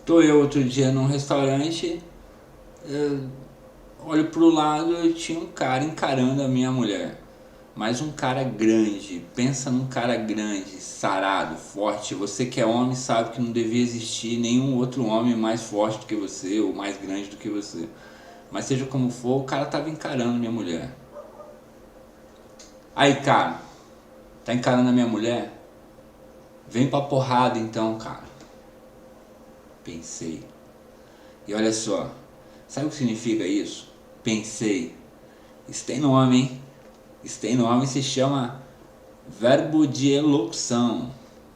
Tô eu outro dia num restaurante, eu olho pro lado e tinha um cara encarando a minha mulher. Mas um cara grande, pensa num cara grande, sarado, forte. Você que é homem sabe que não devia existir nenhum outro homem mais forte do que você ou mais grande do que você. Mas seja como for, o cara tava encarando minha mulher. Aí, cara, tá encarando a minha mulher? Vem pra porrada então, cara. Pensei. E olha só, sabe o que significa isso? Pensei. Isso tem nome, hein? Isso tem nome, se chama verbo de elocução.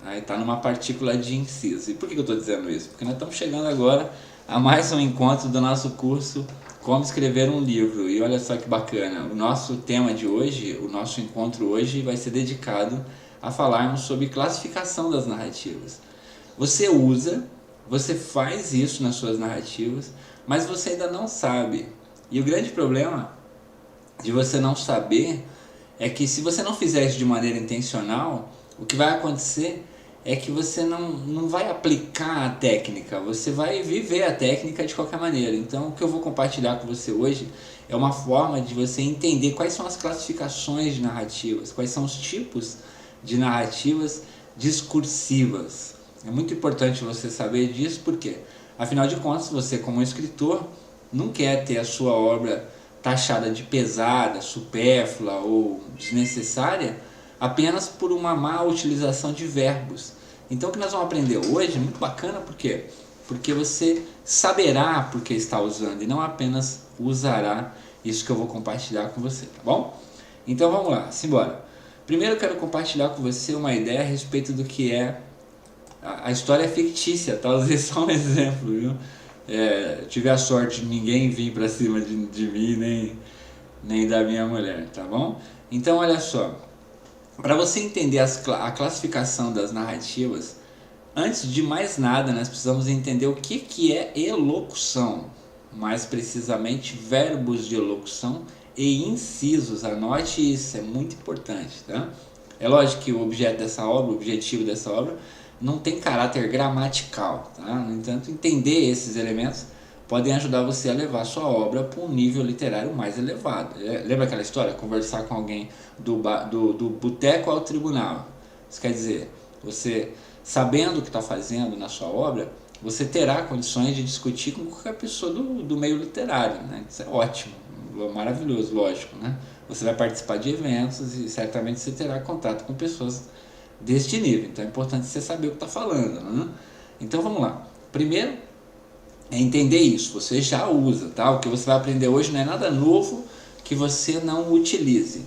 Aí tá numa partícula de inciso. E por que eu estou dizendo isso? Porque nós estamos chegando agora a mais um encontro do nosso curso Como Escrever um Livro. E olha só que bacana, o nosso tema de hoje, o nosso encontro hoje vai ser dedicado a falarmos sobre classificação das narrativas. Você faz isso nas suas narrativas, mas você ainda não sabe. E o grande problema de você não saber é que se você não fizer isso de maneira intencional, o que vai acontecer é que você não vai aplicar a técnica, você vai viver a técnica de qualquer maneira. Então o que eu vou compartilhar com você hoje é uma forma de você entender quais são as classificações de narrativas, quais são os tipos de narrativas discursivas. É muito importante você saber disso, porque afinal de contas você, como escritor, não quer ter a sua obra taxada de pesada, supérflua ou desnecessária apenas por uma má utilização de verbos. Então o que nós vamos aprender hoje é muito bacana, por quê? Porque você saberá por que está usando e não apenas usará isso que eu vou compartilhar com você, tá bom? Então vamos lá, simbora. Primeiro eu quero compartilhar com você uma ideia a respeito do que é a história fictícia, tá? Usei só um exemplo, viu? Tive a sorte de ninguém vir para cima de mim, nem da minha mulher, tá bom? Então olha só, para você entender a classificação das narrativas, antes de mais nada nós precisamos entender o que é elocução, mais precisamente verbos de elocução e incisos. Anote isso, é muito importante, tá? É lógico que o objeto dessa obra, o objetivo dessa obra não tem caráter gramatical, tá? No entanto, entender esses elementos podem ajudar você a levar sua obra para um nível literário mais elevado. Lembra aquela história? Conversar com alguém do boteco ao tribunal. Isso quer dizer, você sabendo o que está fazendo na sua obra, você terá condições de discutir com qualquer pessoa do meio literário, né? Isso é ótimo, maravilhoso, lógico, né? Você vai participar de eventos e certamente você terá contato com pessoas deste nível. Então é importante você saber o que está falando, né? Então vamos lá. Primeiro é entender isso. Você já usa, tá? O que você vai aprender hoje não é nada novo que você não utilize.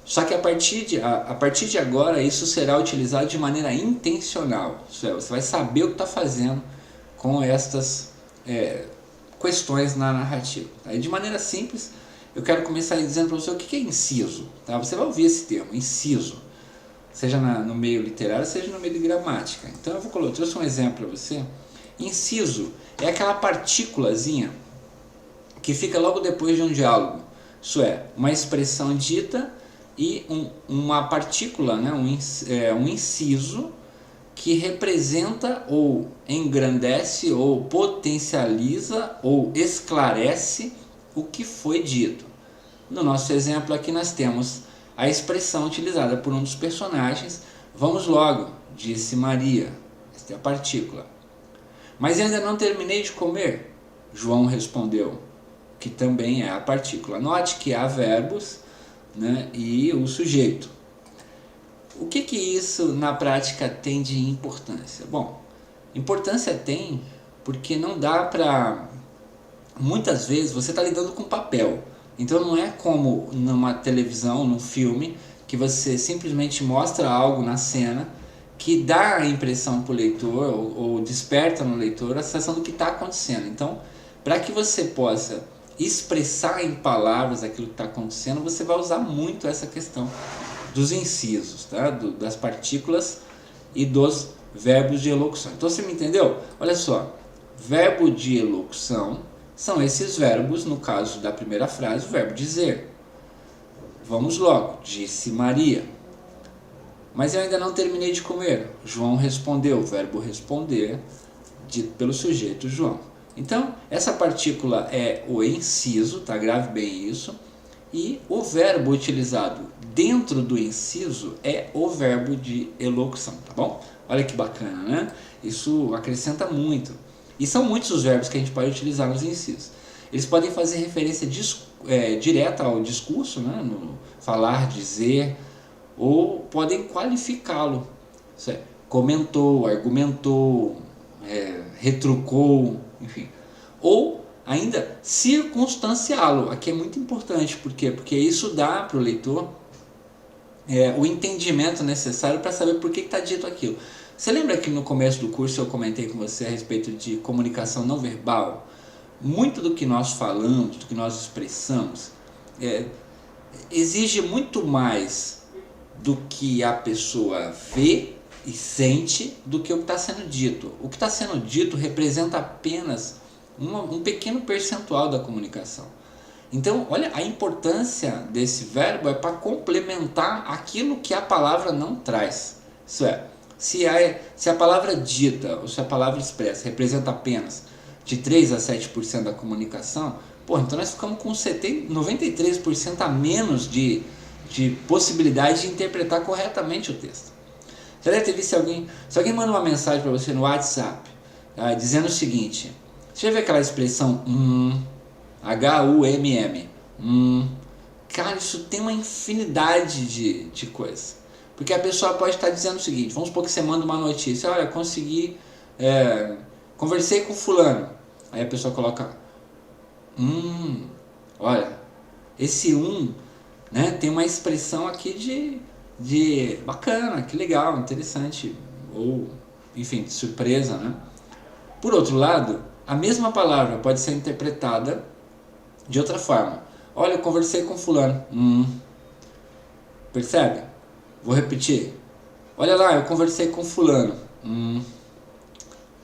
Só que a partir de agora isso será utilizado de maneira intencional. Isso é, você vai saber o que está fazendo com estas questões na narrativa. Tá? E de maneira simples, eu quero começar dizendo para você o que é inciso. Tá? Você vai ouvir esse termo, inciso. Seja no meio literário, seja no meio de gramática. Então eu trouxe um exemplo para você. Inciso é aquela partículazinha que fica logo depois de um diálogo. Isso é, uma expressão dita e uma partícula, né, um inciso que representa ou engrandece ou potencializa ou esclarece o que foi dito. No nosso exemplo aqui nós temos a expressão utilizada por um dos personagens: vamos logo, disse Maria. Esta é a partícula. Mas ainda não terminei de comer, João respondeu, que também é a partícula. Note que há verbos, né, e o sujeito. O que isso na prática tem de importância? Bom, importância tem porque não dá para... Muitas vezes você está lidando com papel. Então não é como numa televisão, num filme, que você simplesmente mostra algo na cena que dá a impressão para o leitor ou desperta no leitor a sensação do que está acontecendo. Então, para que você possa expressar em palavras aquilo que está acontecendo, você vai usar muito essa questão dos incisos, tá? Das partículas e dos verbos de elocução. Então você me entendeu? Olha só, verbo de elocução são esses verbos, no caso da primeira frase, o verbo dizer. Vamos logo, disse Maria. Mas eu ainda não terminei de comer. João respondeu, o verbo responder, dito pelo sujeito João. Então, essa partícula é o inciso, tá? Grave bem isso. E o verbo utilizado dentro do inciso é o verbo de elocução, tá bom? Olha que bacana, né? Isso acrescenta muito. E são muitos os verbos que a gente pode utilizar nos incisos. Eles podem fazer referência direta ao discurso, né? No falar, dizer, ou podem qualificá-lo. Isso é, comentou, argumentou, retrucou, enfim. Ou ainda circunstanciá-lo. Aqui é muito importante, por quê? Porque isso dá para o leitor o entendimento necessário para saber por que está dito aquilo. Você lembra que no começo do curso eu comentei com você a respeito de comunicação não verbal? Muito do que nós falamos, do que nós expressamos, exige muito mais do que a pessoa vê e sente do que o que está sendo dito. O que está sendo dito representa apenas um pequeno percentual da comunicação. Então, olha, a importância desse verbo é para complementar aquilo que a palavra não traz. Isso é, se a palavra dita ou se a palavra expressa representa apenas de 3 a 7% da comunicação, então nós ficamos com 93% a menos de possibilidade de interpretar corretamente o texto. Você deve ter visto se alguém manda uma mensagem para você no WhatsApp, dizendo o seguinte: você já viu aquela expressão H-U-M-M? Cara, isso tem uma infinidade de coisas. Porque a pessoa pode estar dizendo o seguinte, vamos supor que você manda uma notícia, olha, conversei com fulano. Aí a pessoa coloca, olha, esse né, tem uma expressão aqui de bacana, que legal, interessante, ou, enfim, de surpresa, né? Por outro lado, a mesma palavra pode ser interpretada de outra forma. Olha, eu conversei com fulano. Percebe? Vou repetir. Olha lá, eu conversei com fulano.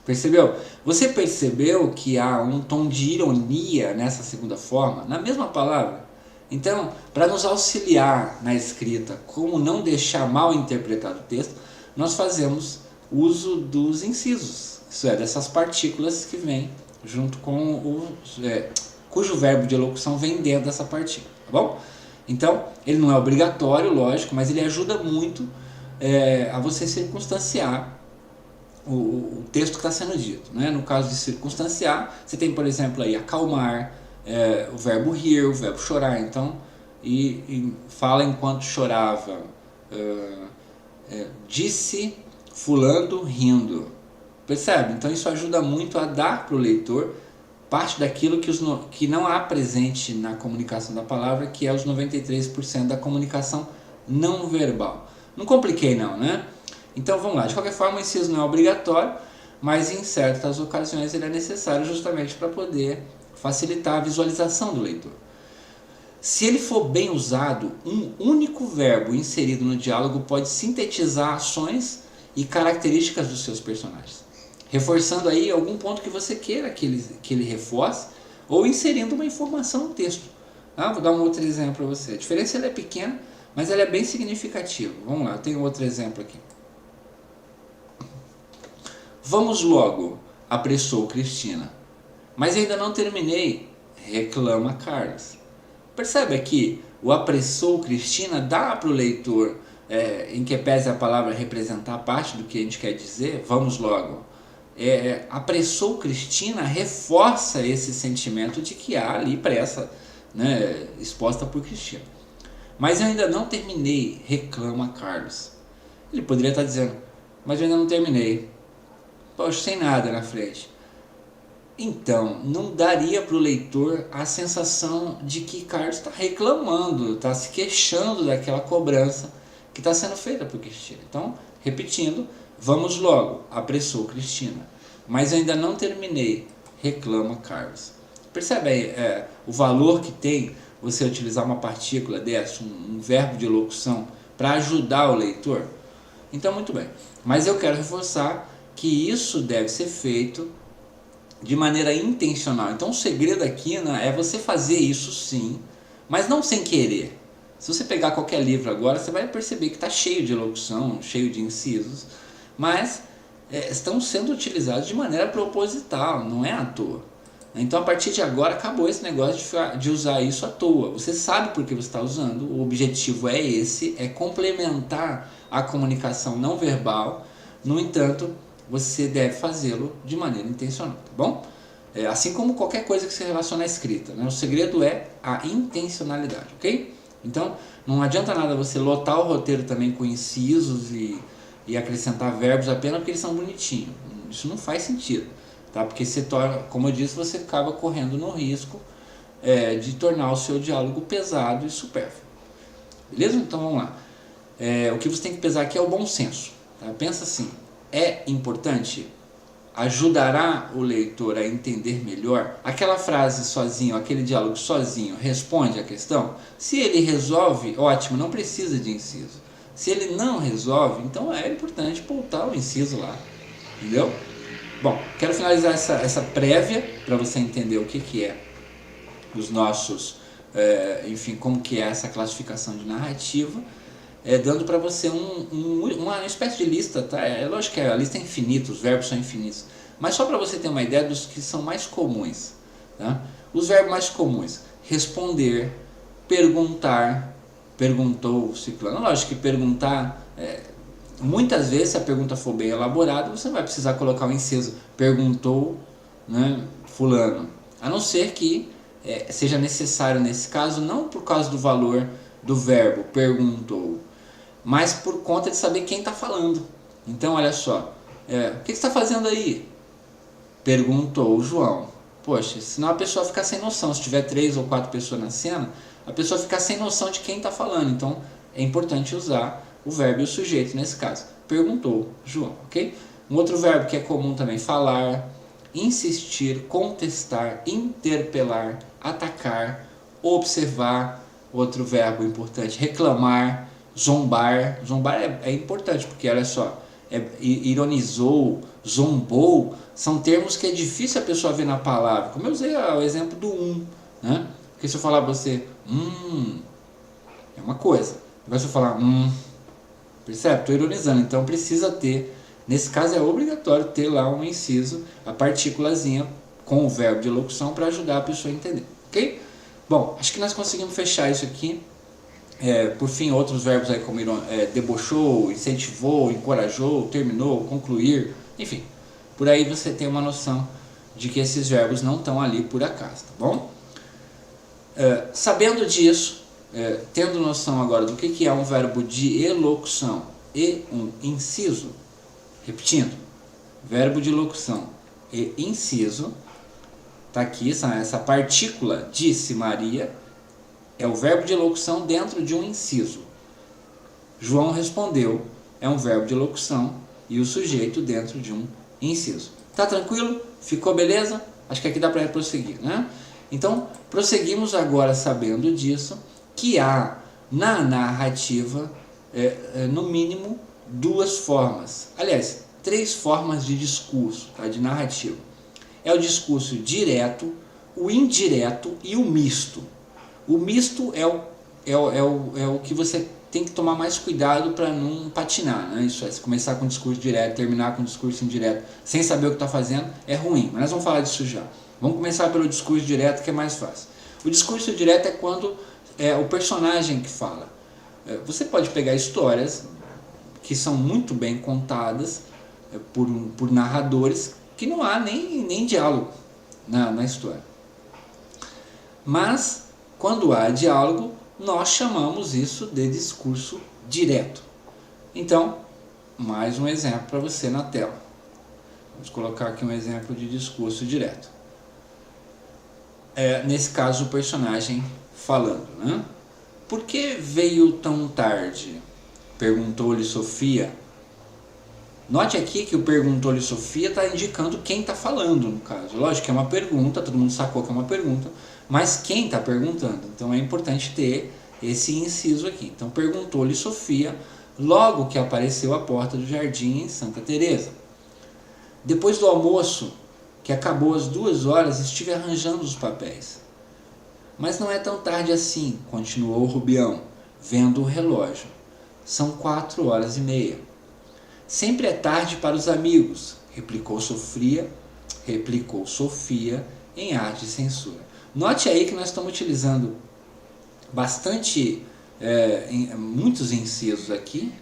Percebeu? Você percebeu que há um tom de ironia nessa segunda forma, na mesma palavra? Então, para nos auxiliar na escrita, como não deixar mal interpretado o texto, nós fazemos uso dos incisos. Isso é, dessas partículas que vêm junto com cujo verbo de elocução vem dentro dessa partícula, tá bom? Então, ele não é obrigatório, lógico, mas ele ajuda muito a você circunstanciar o texto que está sendo dito, né? No caso de circunstanciar, você tem, por exemplo, aí acalmar, o verbo rir, o verbo chorar, então, e fala enquanto chorava, disse fulano rindo, percebe? Então isso ajuda muito a dar para o leitor parte daquilo que não há presente na comunicação da palavra, que é os 93% da comunicação não verbal. Não compliquei não, né? Então vamos lá, de qualquer forma o inciso não é obrigatório, mas em certas ocasiões ele é necessário justamente para poder facilitar a visualização do leitor. Se ele for bem usado, um único verbo inserido no diálogo pode sintetizar ações e características dos seus personagens, reforçando aí algum ponto que você queira que ele reforce, ou inserindo uma informação no texto. Vou dar um outro exemplo para você. A diferença é pequena, mas ela é bem significativa. Vamos lá, eu tenho outro exemplo aqui. Vamos logo, apressou Cristina. Mas ainda não terminei, reclama Carlos. Percebe aqui, o apressou Cristina dá para o leitor, em que pese a palavra representar parte do que a gente quer dizer, vamos logo. Apressou Cristina reforça esse sentimento de que há ali pressa, né, exposta por Cristina. Mas eu ainda não terminei, reclama Carlos. Ele poderia estar dizendo, mas eu ainda não terminei. Poxa, sem nada na frente. Então, não daria para o leitor a sensação de que Carlos está reclamando, está se queixando daquela cobrança que está sendo feita por Cristina. Então, repetindo, vamos logo, apressou Cristina. Mas ainda não terminei, reclama Carlos. Percebe aí o valor que tem você utilizar uma partícula dessa, um verbo de locução, para ajudar o leitor? Então, muito bem. Mas eu quero reforçar que isso deve ser feito de maneira intencional. Então o segredo aqui, né, é você fazer isso sim, mas não sem querer. Se você pegar qualquer livro agora, você vai perceber que está cheio de locução, cheio de incisos, mas estão sendo utilizados de maneira proposital, não é à toa. Então a partir de agora acabou esse negócio de usar isso à toa. Você sabe por que você está usando, o objetivo é esse, é complementar a comunicação não verbal. No entanto, você deve fazê-lo de maneira intencional, tá bom? Assim como qualquer coisa que se relaciona à escrita, né? O segredo é a intencionalidade, ok? Então não adianta nada você lotar o roteiro também com incisos e acrescentar verbos apenas porque eles são bonitinhos. Isso não faz sentido. Tá? Porque você torna, como eu disse, você acaba correndo no risco de tornar o seu diálogo pesado e supérfluo. Beleza? Então vamos lá. O que você tem que pesar aqui é o bom senso. Tá? Pensa assim, é importante? Ajudará o leitor a entender melhor? Aquela frase sozinho, aquele diálogo sozinho, responde a questão? Se ele resolve, ótimo, não precisa de inciso. Se ele não resolve, então é importante botar o inciso lá. Entendeu? Bom, quero finalizar essa prévia para você entender o que é os nossos, enfim, como que é essa classificação de narrativa, dando para você uma espécie de lista, tá? É lógico que a lista é infinita, os verbos são infinitos, mas só para você ter uma ideia dos que são mais comuns, tá? Os verbos mais comuns: responder, perguntar, perguntou ciclano. Lógico que perguntar, muitas vezes, se a pergunta for bem elaborada, você vai precisar colocar o inciso perguntou, né, fulano, a não ser que seja necessário nesse caso, não por causa do valor do verbo perguntou, mas por conta de saber quem está falando. Então olha só, o que você está fazendo aí? Perguntou o João. Poxa, senão a pessoa fica sem noção. Se tiver 3 ou 4 pessoas na cena, a pessoa fica sem noção de quem está falando. Então é importante usar o verbo e o sujeito nesse caso. Perguntou João, ok? Um outro verbo que é comum também: falar, insistir, contestar, interpelar, atacar, observar. Outro verbo importante: reclamar, zombar. Zombar é importante porque, olha só, ironizou, zombou, são termos que é difícil a pessoa ver na palavra. Como eu usei o exemplo do né? Porque se eu falar pra você, é uma coisa. Agora se eu falar, percebe? Estou ironizando. Então precisa ter, nesse caso é obrigatório ter lá um inciso, a partículazinha com o verbo de locução para ajudar a pessoa a entender, ok? Bom, acho que nós conseguimos fechar isso aqui. Por fim, outros verbos aí como debochou, incentivou, encorajou, terminou, concluir, enfim. Por aí você tem uma noção de que esses verbos não estão ali por acaso, tá bom? Sabendo disso, tendo noção agora do que é um verbo de elocução e um inciso, repetindo, verbo de locução e inciso, está aqui, essa partícula disse Maria, é o verbo de locução dentro de um inciso. João respondeu, é um verbo de locução e o sujeito dentro de um inciso. Tá tranquilo? Ficou beleza? Acho que aqui dá para prosseguir, né? Então, prosseguimos agora sabendo disso, que há na narrativa, no mínimo, 2 formas. Aliás, 3 formas de discurso, tá? De narrativa. É o discurso direto, o indireto e o misto. O misto é o que você tem que tomar mais cuidado para não patinar, né? Isso é, se começar com discurso direto, terminar com discurso indireto, sem saber o que está fazendo, é ruim. Mas nós vamos falar disso já. Vamos começar pelo discurso direto, que é mais fácil. O discurso direto é quando é o personagem que fala. Você pode pegar histórias que são muito bem contadas por narradores, que não há nem diálogo na história. Mas, quando há diálogo, nós chamamos isso de discurso direto. Então, mais um exemplo para você na tela. Vamos colocar aqui um exemplo de discurso direto. Nesse caso, o personagem falando, né? Por que veio tão tarde? Perguntou-lhe Sofia. Note aqui que o perguntou-lhe Sofia está indicando quem está falando, no caso. Lógico que é uma pergunta, todo mundo sacou que é uma pergunta, mas quem está perguntando? Então é importante ter esse inciso aqui. Então perguntou-lhe Sofia, logo que apareceu à porta do jardim em Santa Teresa. Depois do almoço, que acabou às 2 horas, estive arranjando os papéis. Mas não é tão tarde assim, continuou Rubião, vendo o relógio. São 4h30. Sempre é tarde para os amigos, replicou Sofia em ar de censura. Note aí que nós estamos utilizando bastante, muitos incisos aqui.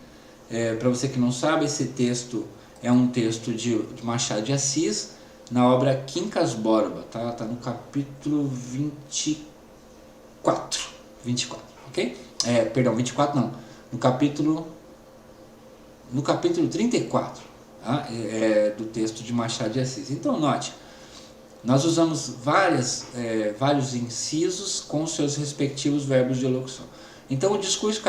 Para você que não sabe, esse texto é um texto de Machado de Assis, na obra Quincas Borba, tá? Tá no capítulo 24, ok? Perdão, 24 não, no capítulo 34, tá? Do texto de Machado de Assis. Então note, nós usamos vários incisos com seus respectivos verbos de locução. Então o discurso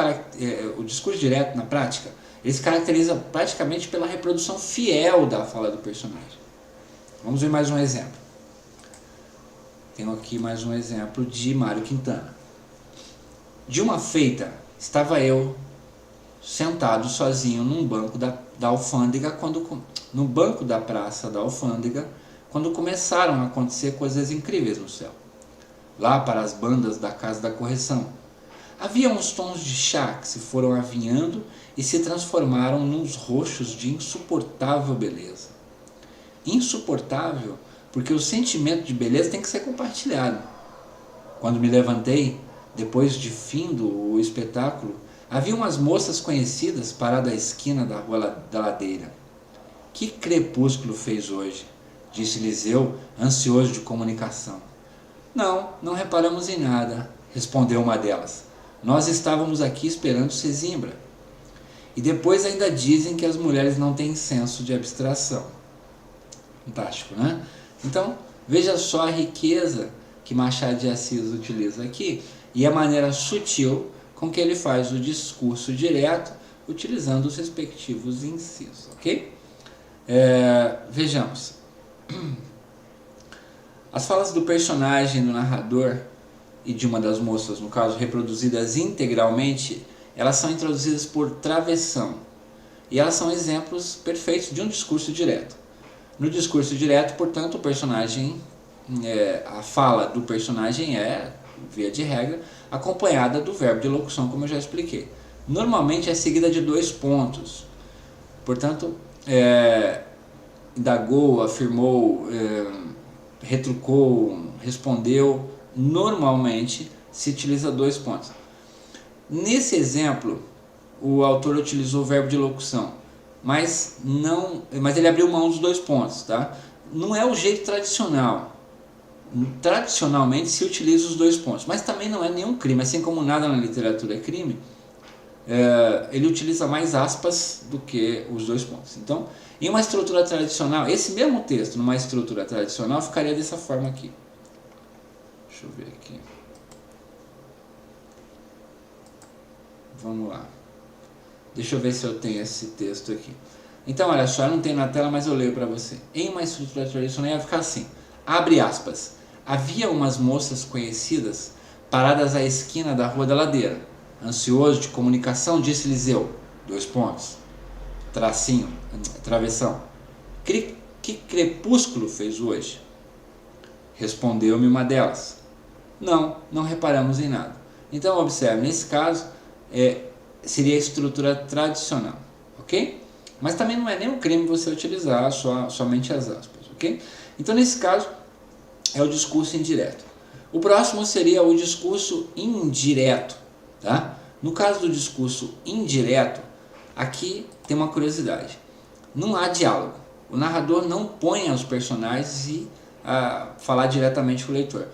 direto na prática, ele se caracteriza praticamente pela reprodução fiel da fala do personagem. Vamos ver mais um exemplo. Tenho aqui mais um exemplo de Mário Quintana. De uma feita, estava eu sentado sozinho num banco da alfândega, no banco da praça da alfândega, quando começaram a acontecer coisas incríveis no céu. Lá para as bandas da Casa da Correção, havia uns tons de chá que se foram avinhando e se transformaram nos roxos de insuportável beleza. Insuportável porque o sentimento de beleza tem que ser compartilhado. Quando me levantei, depois de findo o espetáculo, havia umas moças conhecidas paradas à esquina da rua da ladeira. Que crepúsculo fez hoje? Disse Liseu, ansioso de comunicação. Não reparamos em nada, respondeu uma delas. Nós estávamos aqui esperando Sesimbra. E depois ainda dizem que as mulheres não têm senso de abstração. Fantástico, né? Então, veja só a riqueza que Machado de Assis utiliza aqui e a maneira sutil com que ele faz o discurso direto, utilizando os respectivos incisos, ok? Vejamos. As falas do personagem, do narrador e de uma das moças, no caso, reproduzidas integralmente, elas são introduzidas por travessão. E elas são exemplos perfeitos de um discurso direto. No discurso direto, portanto, a fala do personagem é, via de regra, acompanhada do verbo de locução, como eu já expliquei. Normalmente é seguida de 2 pontos. Portanto, indagou, afirmou, retrucou, respondeu. Normalmente se utiliza 2 pontos. Nesse exemplo, o autor utilizou o verbo de locução, mas ele abriu mão dos 2 pontos, tá? Não é o jeito tradicional. Tradicionalmente se utiliza os 2 pontos, mas também não é nenhum crime, assim como nada na literatura é crime. Ele utiliza mais aspas do que os 2 pontos. Então, em uma estrutura tradicional, esse mesmo texto, numa estrutura tradicional, ficaria dessa forma aqui. Deixa eu ver aqui. Vamos lá. Deixa eu ver se eu tenho esse texto aqui. Então, olha só, eu não tenho na tela, mas eu leio para você. Em uma estrutura tradicional ia ficar assim. Abre aspas. Havia umas moças conhecidas paradas à esquina da rua da ladeira. Ansioso de comunicação, disse Liseu. 2 pontos. Tracinho. Travessão. Que crepúsculo fez hoje? Respondeu-me uma delas. Não reparamos em nada. Então, observe, nesse caso, seria a estrutura tradicional, ok? Mas também não é nenhum crime você utilizar somente as aspas, ok? Então, nesse caso, é o discurso indireto. O próximo seria o discurso indireto, tá? No caso do discurso indireto, aqui tem uma curiosidade. Não há diálogo. O narrador não põe os personagens a falar diretamente com o leitor.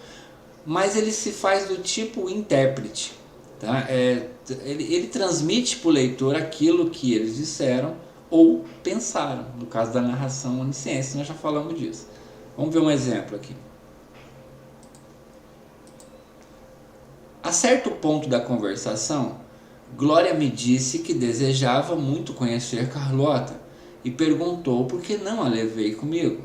Mas ele se faz do tipo intérprete. Tá? Ele transmite para o leitor aquilo que eles disseram ou pensaram. No caso da narração onisciente, nós já falamos disso. Vamos ver um exemplo aqui. A certo ponto da conversação, Glória me disse que desejava muito conhecer Carlota e perguntou por que não a levei comigo.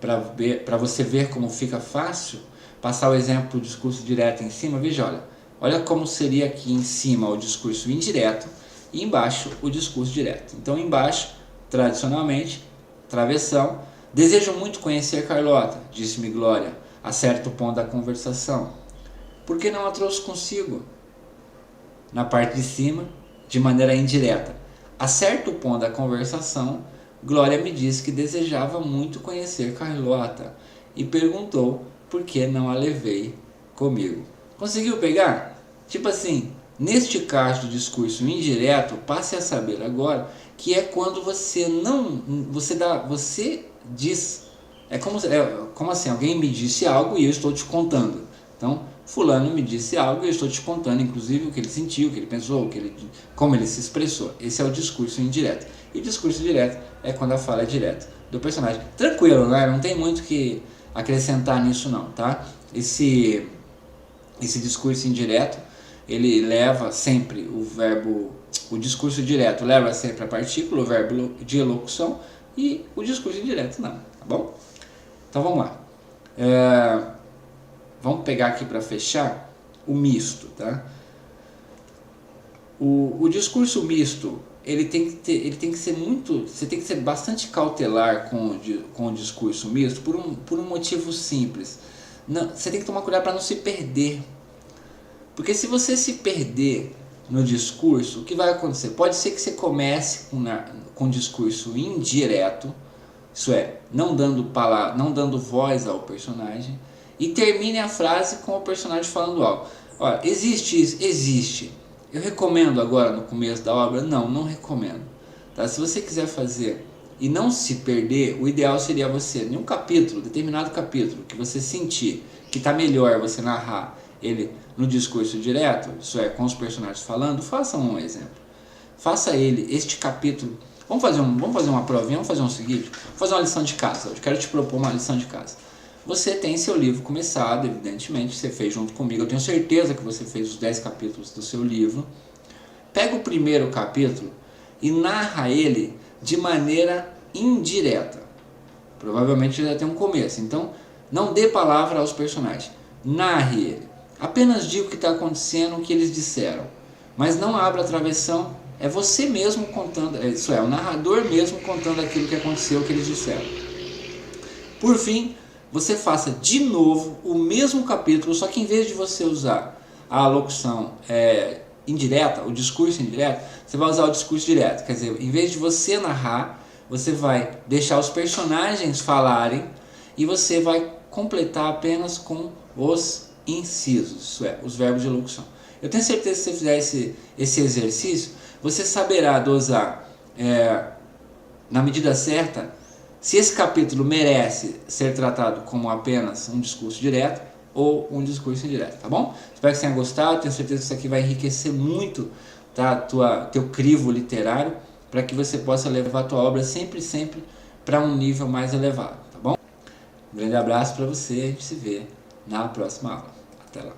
Para você ver como fica fácil, passar o exemplo do discurso direto em cima, veja, olha como seria aqui em cima o discurso indireto e embaixo o discurso direto. Então embaixo, tradicionalmente, travessão, desejo muito conhecer Carlota, disse-me Glória, a certo ponto da conversação. Por que não a trouxe consigo? Na parte de cima, de maneira indireta. A certo ponto da conversação, Glória me disse que desejava muito conhecer Carlota e perguntou por que não a levei comigo. Conseguiu pegar? Tipo assim, neste caso do discurso indireto, passe a saber agora que é quando você não, você diz, como assim, alguém me disse algo e eu estou te contando. Então, fulano me disse algo e eu estou te contando, inclusive o que ele sentiu, o que ele pensou, como ele se expressou. Esse é o discurso indireto. E o discurso direto é quando a fala é direta do personagem. Tranquilo, né? Não tem muito que acrescentar nisso não, tá? Esse discurso indireto, ele leva sempre o discurso direto leva sempre a partícula, o verbo de elocução, e o discurso indireto não, tá bom? Então vamos lá. Vamos pegar aqui para fechar o misto, tá? O discurso misto, ele tem que ser muito, você tem que ser bastante cautelar com o discurso misto por um motivo simples. Não, você tem que tomar cuidado para não se perder. Porque se você se perder no discurso, o que vai acontecer? Pode ser que você comece com um discurso indireto, isso é, não dando voz ao personagem, e termine a frase com o personagem falando algo. Olha, existe isso? Existe. Eu recomendo agora no começo da obra? Não recomendo. Tá? Se você quiser fazer e não se perder, o ideal seria você, em um capítulo, determinado capítulo, que você sentir que está melhor você narrar ele no discurso direto, isso é, com os personagens falando, faça um exemplo. Faça este capítulo. Vamos fazer uma provinha, vamos fazer o seguinte, vamos fazer uma lição de casa. Eu quero te propor uma lição de casa. Você tem seu livro começado, evidentemente, você fez junto comigo, eu tenho certeza que você fez os 10 capítulos do seu livro. Pega o primeiro capítulo e narra ele de maneira indireta. Provavelmente já tem um começo, então não dê palavra aos personagens, narre ele. Apenas diga o que está acontecendo, o que eles disseram, mas não abra a travessão, é você mesmo contando, isso é, o narrador mesmo contando aquilo que aconteceu, o que eles disseram. Por fim, você faça de novo o mesmo capítulo, só que em vez de você usar a locução indireta, o discurso indireto, você vai usar o discurso direto. Quer dizer, em vez de você narrar, você vai deixar os personagens falarem e você vai completar apenas com os incisos, isso é, os verbos de locução. Eu tenho certeza que se você fizer esse exercício, você saberá dosar na medida certa se esse capítulo merece ser tratado como apenas um discurso direto ou um discurso indireto, tá bom? Espero que você tenha gostado, tenho certeza que isso aqui vai enriquecer muito, tá, teu crivo literário, para que você possa levar a tua obra sempre para um nível mais elevado, tá bom? Um grande abraço para você, a gente se vê na próxima aula. Até lá.